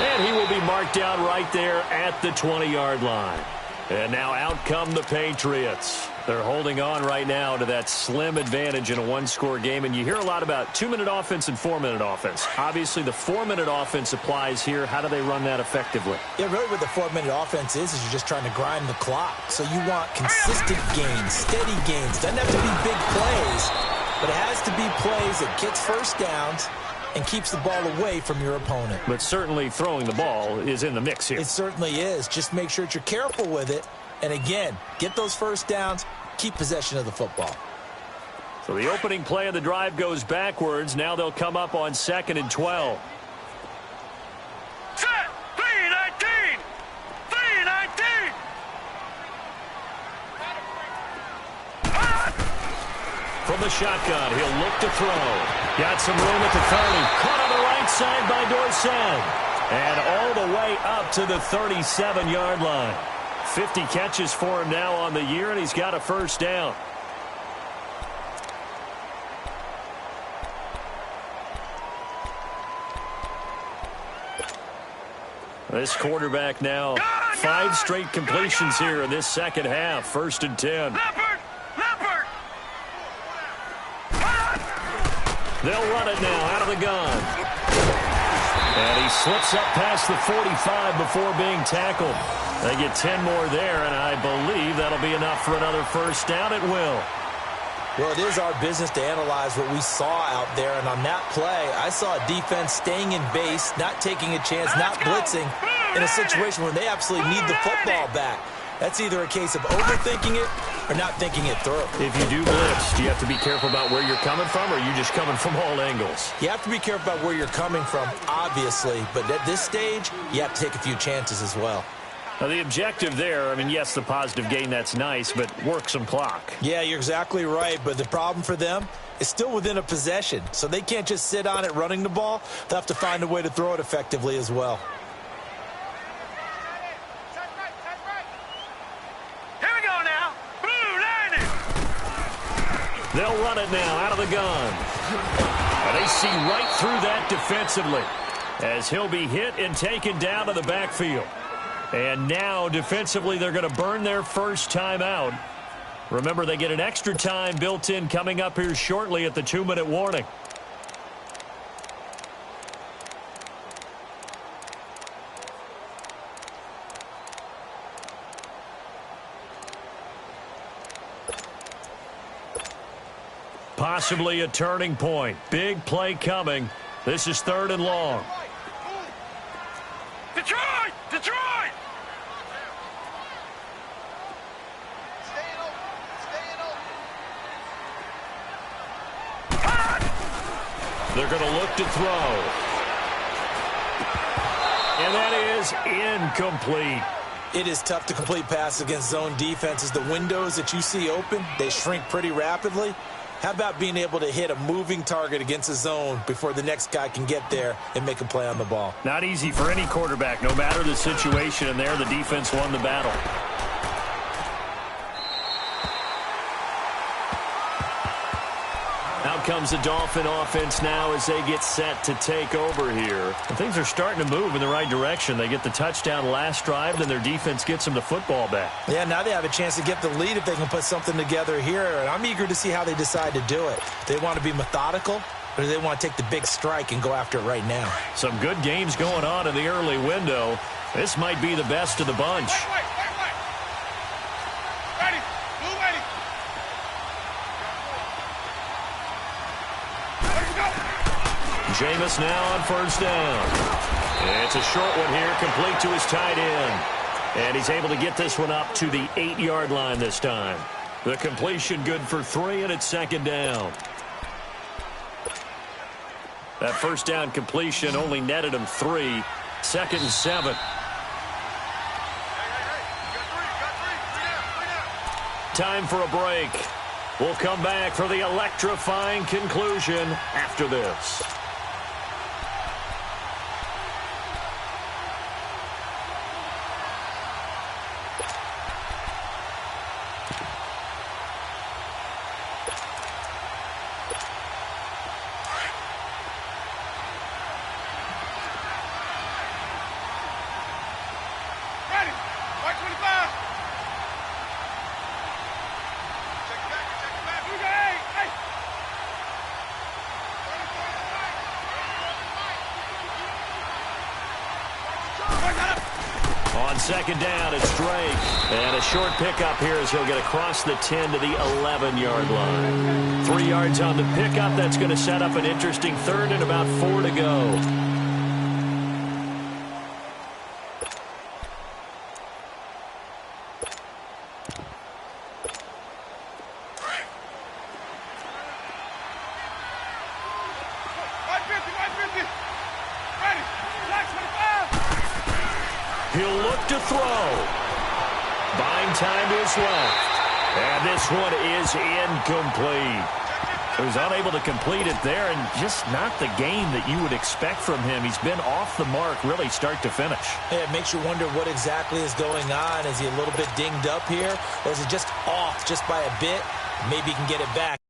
And he will be marked down right there at the 20-yard line. And now out come the Patriots. They're holding on right now to that slim advantage in a 1-score game. And you hear a lot about 2-minute offense and 4-minute offense. Obviously, the 4-minute offense applies here. How do they run that effectively? Yeah, really what the 4-minute offense is you're just trying to grind the clock. So you want consistent gains, steady gains. Doesn't have to be big plays, but it has to be plays that gets first downs and keeps the ball away from your opponent. But certainly throwing the ball is in the mix here. It certainly is. Just make sure that you're careful with it And again, get those first downs, keep possession of the football. So the opening play of the drive goes backwards. Now they'll come up on 2nd and 12. Set! 3-19! 3-19! From the shotgun, he'll look to throw. Got some room at the 30. Caught on the right side by Dorsett. And all the way up to the 37-yard line. 50 catches for him now on the year, and he's got a first down. This quarterback now 5 straight completions here in this second half. 1st and 10. Leopard! Leopard! They'll run it now out of the gun. And he slips up past the 45 before being tackled. They get 10 more there, and I believe that'll be enough for another first down. It will. Well, it is our business to analyze what we saw out there, and on that play, I saw a defense staying in base, not taking a chance, not blitzing, in a situation where they absolutely need the football back. That's either a case of overthinking it or not thinking it through. If you do blitz, do you have to be careful about where you're coming from, or are you just coming from all angles? You have to be careful about where you're coming from, obviously, but at this stage, you have to take a few chances as well. Now, the objective there, I mean, yes, the positive gain, that's nice, but work some clock. Yeah, you're exactly right, but the problem for them is still within a possession, so they can't just sit on it running the ball. They'll have to find a way to throw it effectively as well. Here we go now. Blue landing. They'll run it now out of the gun. And they see right through that defensively as he'll be hit and taken down to the backfield. And now, defensively, they're going to burn their first timeout. Remember, they get an extra time built in coming up here shortly at the 2-minute warning. Possibly a turning point. Big play coming. This is 3rd and long. Detroit! Detroit! They're going to look to throw. And that is incomplete. It is tough to complete passes against zone defenses. The windows that you see open, they shrink pretty rapidly. How about being able to hit a moving target against a zone before the next guy can get there and make a play on the ball? Not easy for any quarterback, no matter the situation, and there the defense won the battle. Out comes the Dolphin offense now as they get set to take over here. And things are starting to move in the right direction. They get the touchdown last drive, then their defense gets them the football back. Yeah, now they have a chance to get the lead if they can put something together here. And I'm eager to see how they decide to do it. Do they want to be methodical, or do they want to take the big strike and go after it right now? Some good games going on in the early window. This might be the best of the bunch. Ready. Blue ready. Jameis now on 1st down. It's a short one here, complete to his tight end. And he's able to get this one up to the 8-yard line this time. The completion good for 3, and it's 2nd down. That 1st down completion only netted him 3. 2nd and 7. Time for a break. We'll come back for the electrifying conclusion after this. On 2nd down, it's Drake. And a short pickup here as he'll get across the 10 to the 11-yard line. 3 yards on the pickup. That's going to set up an interesting 3rd and about 4 to go. He'll look to throw. Buying time to his left. And this one is incomplete. He was unable to complete it there, and just not the game that you would expect from him. He's been off the mark really start to finish. Yeah, it makes you wonder what exactly is going on. Is he a little bit dinged up here, or is it just off just by a bit? Maybe he can get it back.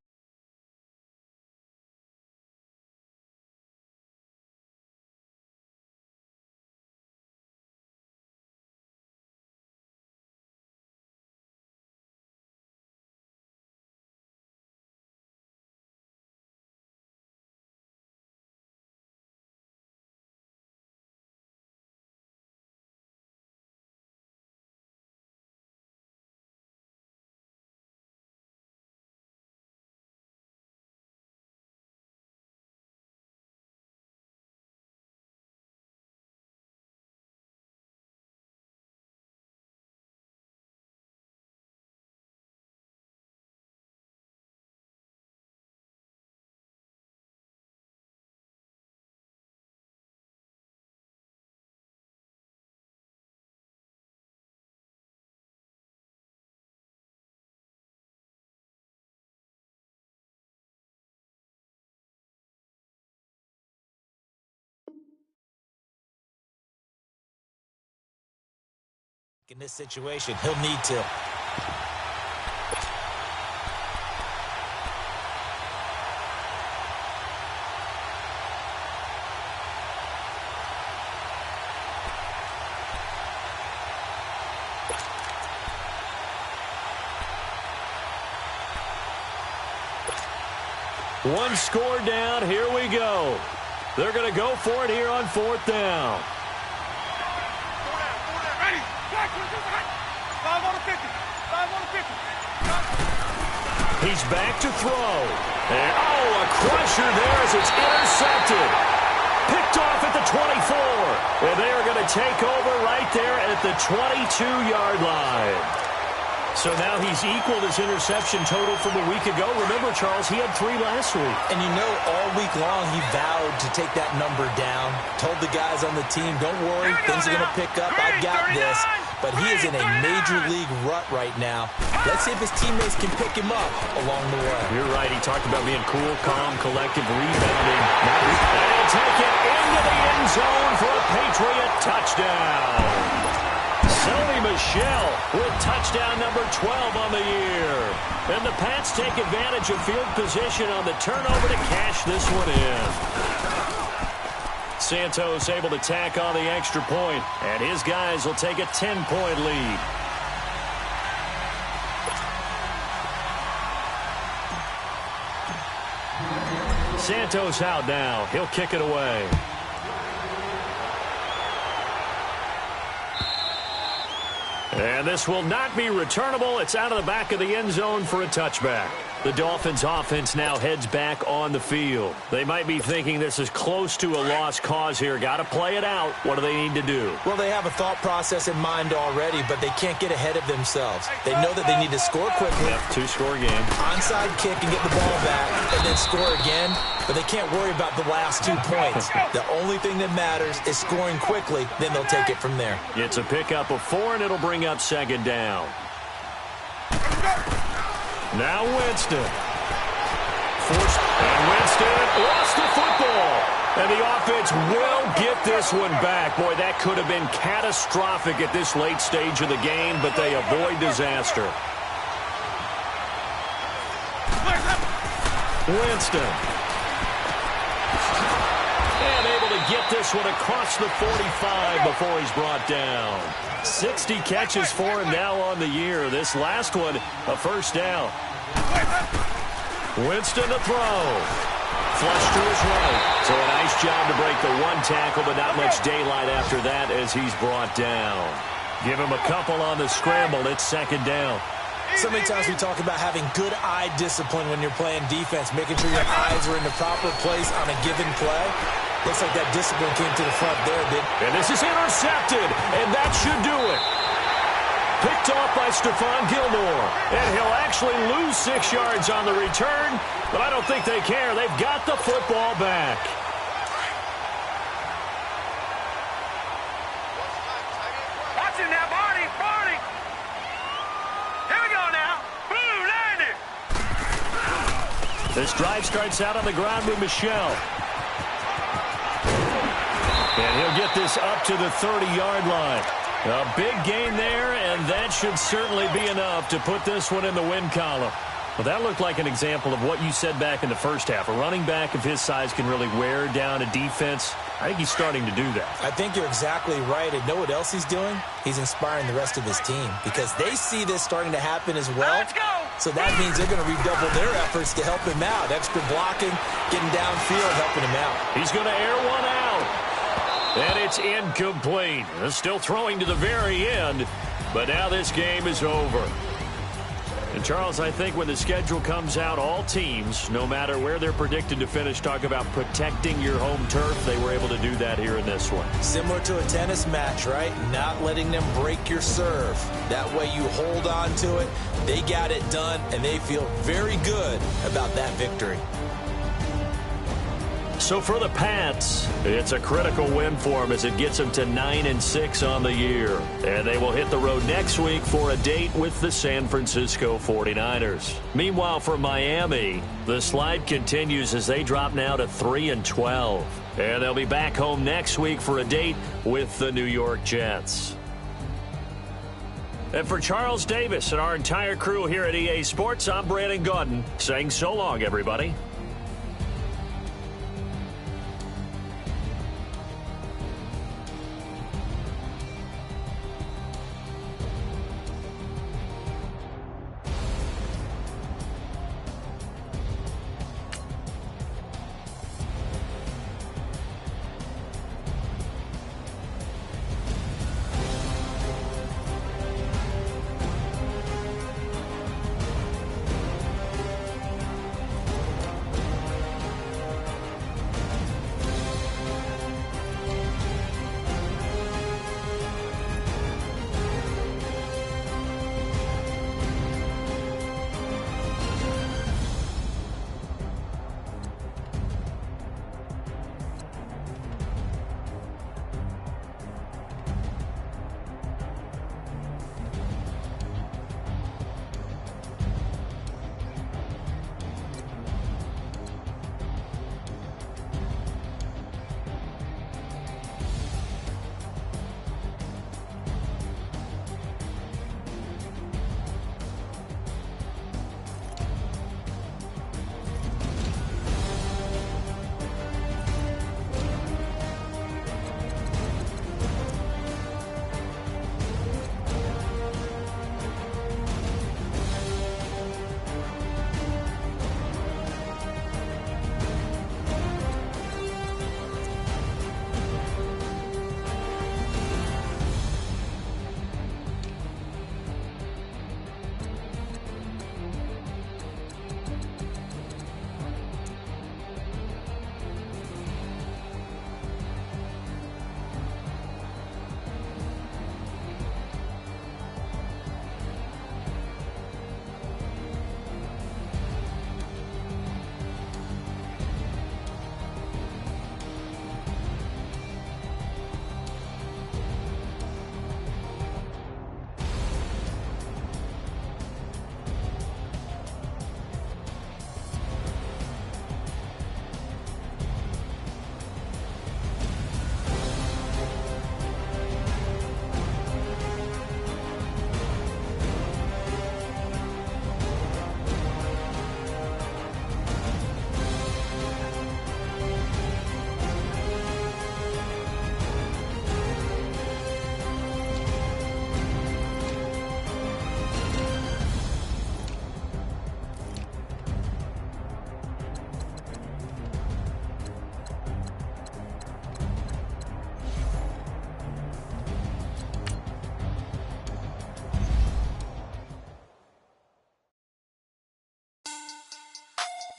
In this situation, he'll need to. One score down. Here we go. They're going to go for it here on 4th down. He's back to throw. And, a crusher there as it's intercepted. Picked off at the 24. And they are going to take over right there at the 22-yard line. So now he's equaled his interception total from a week ago. Remember, Charles, he had 3 last week. And you know, all week long he vowed to take that number down. Told the guys on the team, don't worry, things are going to pick up. I got this. But he is in a major league rut right now. Let's see if his teammates can pick him up along the way. You're right. He talked about being cool, calm, collective, rebounding. And he'll take it into the end zone for a Patriot touchdown. Sony Michel with touchdown number 12 on the year. And the Pats take advantage of field position on the turnover to cash this one in. Santos able to tack on the extra point, and his guys will take a 10-point lead. Santos out now. He'll kick it away. And this will not be returnable. It's out of the back of the end zone for a touchback. The Dolphins offense now heads back on the field. They might be thinking this is close to a lost cause here. Got to play it out. What do they need to do? Well, they have a thought process in mind already, but they can't get ahead of themselves. They know that they need to score quickly. Yep, 2-score game. Onside kick and get the ball back, and then score again. But they can't worry about the last 2 points. The only thing that matters is scoring quickly. Then they'll take it from there. It's a pickup of 4, and it'll bring up 2nd down. Now Winston. And Winston lost the football. And the offense will get this one back. Boy, that could have been catastrophic at this late stage of the game, but they avoid disaster. Winston. And able to get this one across the 45 before he's brought down. 60 catches for him now on the year. This last one, a 1st down. Winston to throw. Flush to his right. So a nice job to break the 1 tackle, but not much daylight after that as he's brought down. Give him a couple on the scramble. It's 2nd down. So many times we talk about having good eye discipline when you're playing defense, making sure your eyes are in the proper place on a given play. Looks like that discipline came to the front there, did. And this is intercepted, and that should do it. Picked off by Stephon Gilmore. And he'll actually lose 6 yards on the return, but I don't think they care. They've got the football back. This drive starts out on the ground with Michel. And he'll get this up to the 30-yard line. A big gain there, and that should certainly be enough to put this one in the win column. Well, that looked like an example of what you said back in the first half. A running back of his size can really wear down a defense. I think he's starting to do that. I think you're exactly right. And know what else he's doing? He's inspiring the rest of his team because they see this starting to happen as well. Let's go! So that means they're going to redouble their efforts to help him out. Extra blocking, getting downfield, helping him out. He's going to air one out. And it's incomplete. Still throwing to the very end. But now this game is over. And, Charles, I think when the schedule comes out, all teams, no matter where they're predicted to finish, talk about protecting your home turf. They were able to do that here in this one. Similar to a tennis match, right? Not letting them break your serve. That way you hold on to it. They got it done, and they feel very good about that victory. So for the Pats, it's a critical win for them as it gets them to 9-6 on the year. And they will hit the road next week for a date with the San Francisco 49ers. Meanwhile, for Miami, the slide continues as they drop now to 3-12. And they'll be back home next week for a date with the New York Jets. And for Charles Davis and our entire crew here at EA Sports, I'm Brandon Gaudin saying so long, everybody.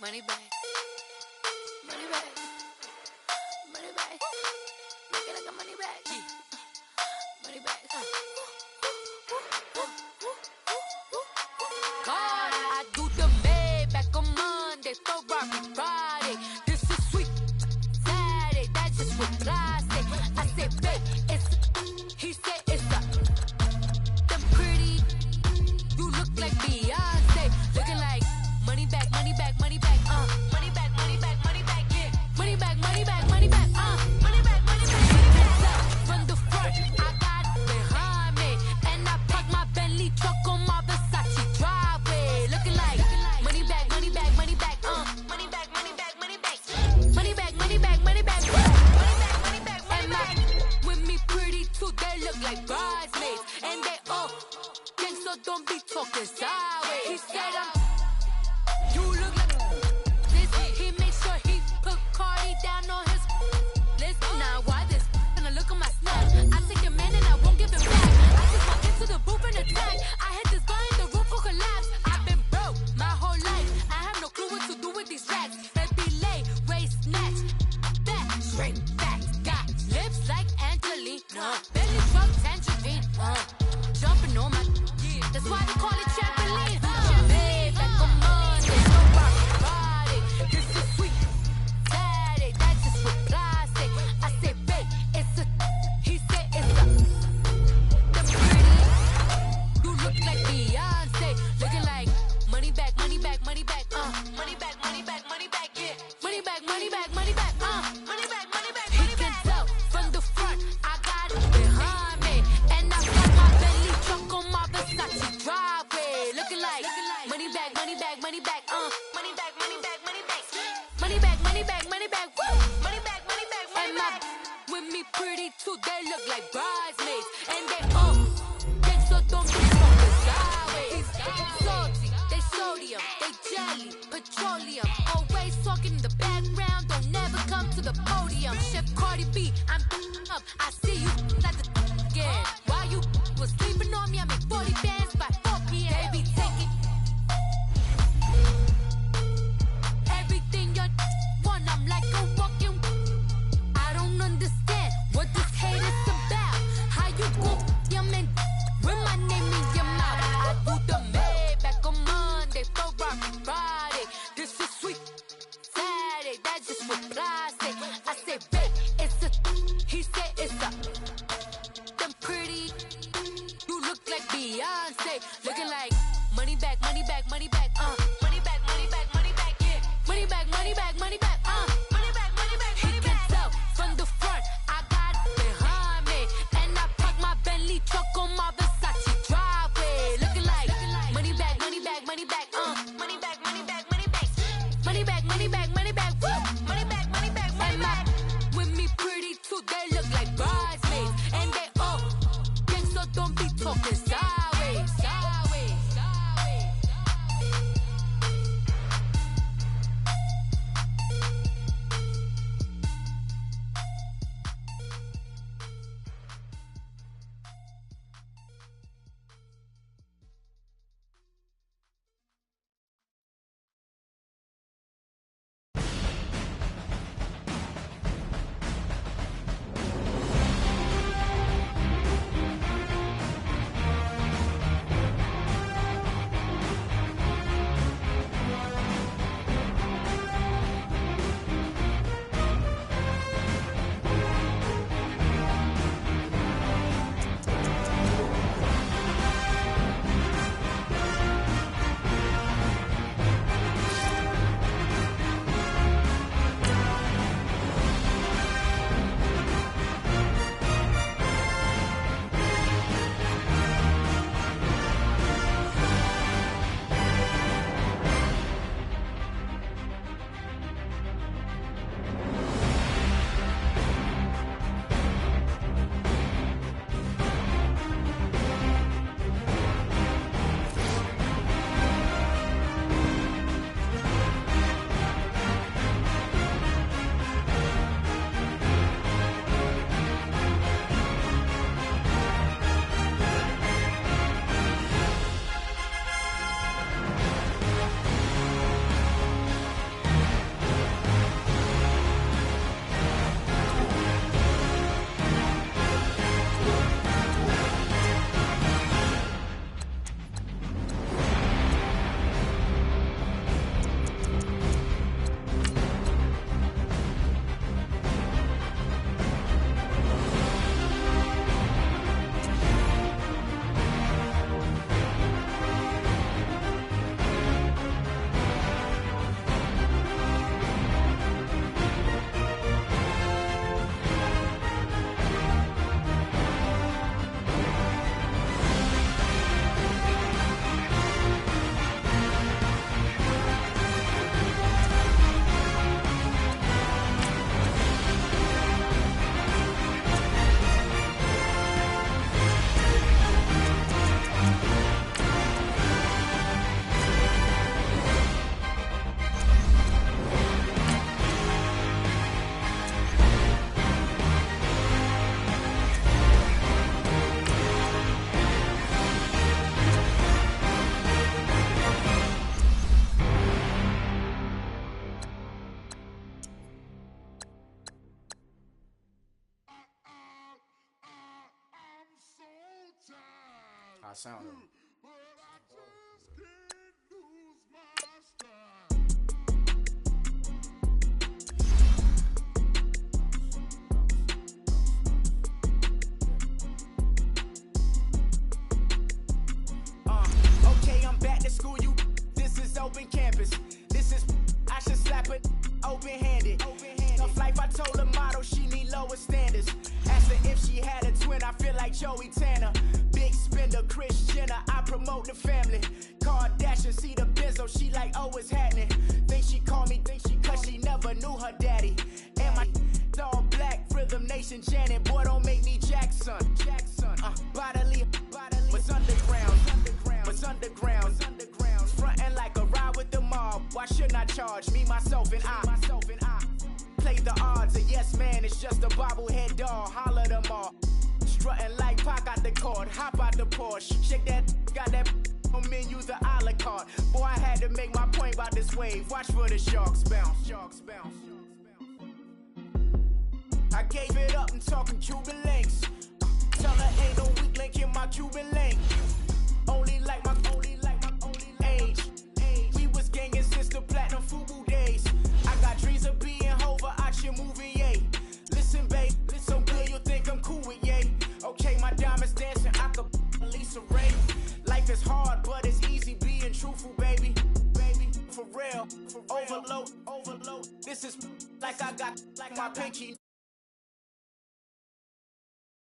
Money back. Money back. Money back. Make it like a money back. Money back. God, I do the Maybach on Monday, Ferrari Friday. This is sweet Saturday, that's just what I say. I said, babe, it's, he said it's them pretty. You look like Beyonce, looking like money back, money back, money back. back, money back, money back, money back, money back, yeah. Money back, money back, money back, money back, money back, money back. He can tell from the front, I got it behind me, and I got my Bentley truck on my Versace driveway, looking like money back, money back, money back, money back, money back, money back, money back, money back, money back, woo, money back, money back, money back. With me pretty too, they look like bridesmaids, and they so don't be fucking sideways. Salty, they sodium, they jelly, petroleum. Always talking in the background, don't never come to the podium. Chef Cardi B, I'm up. I see you like the again. While you was sleeping on me, I make 40 bands by 4 p.m. They be taking everything you want. I'm like a walking. I don't understand what this hate is about. How you go, your man? With my name in your mouth, I do the Maybach on Monday, Ferrari Friday. This is sweet Saturday, that's just for plastic. I say, babe, it's a, he said it's a, them pretty, you look like Beyonce, looking like money back, money back, money back, money back, money back, money back, yeah, money back, money back, money back, money back, money back, money back. He can tell from the front, I got it behind me, and I park my Bentley truck on my Versace driveway, looking like money back, money back, money back, money back, money back, money back, money back, money back, money back, woo, money back, money back, money back. With me pretty too, they look like bridesmaids, and they all gang, so don't be talking sideways, sideways, sideways. sound. Okay, I'm back to school. This is open campus. This is, I should slap it open-handed. Of life, I told the model she need lower standards. Asked her if she had a twin, I feel like Joey Tanner. Big spender, Kris Jenner, I promote the family. Kardashian, see the Benzo, she like, oh, it's happening. Think she call me, cause she never knew her daddy. And my all black, Rhythm Nation Janet, boy, don't make me Jackson. Bodily, what's underground, what's underground, frontin' like a ride with the mob. Why shouldn't I charge me, myself, and I? Play the odds, a yes man, it's just a bobblehead doll. Holler them all. Strutting like Pac out the court, hop out the Porsche. Shake that, got that on menu, the a la carte. Boy, I had to make my point about this wave. Watch for the sharks bounce. I gave it up and talking Cuban links. Tell her ain't no weak link in my Cuban link. Only like my age. We was gangin' since the platinum FUBU days. I got dreams of being Hova out your movie, yay. Listen, babe, so good you'll think I'm cool with yay. Okay, my diamonds dancing, I could Lisa Ray. Life is hard, but it's easy being truthful, baby. For real, overload. This is like I got like my pinky.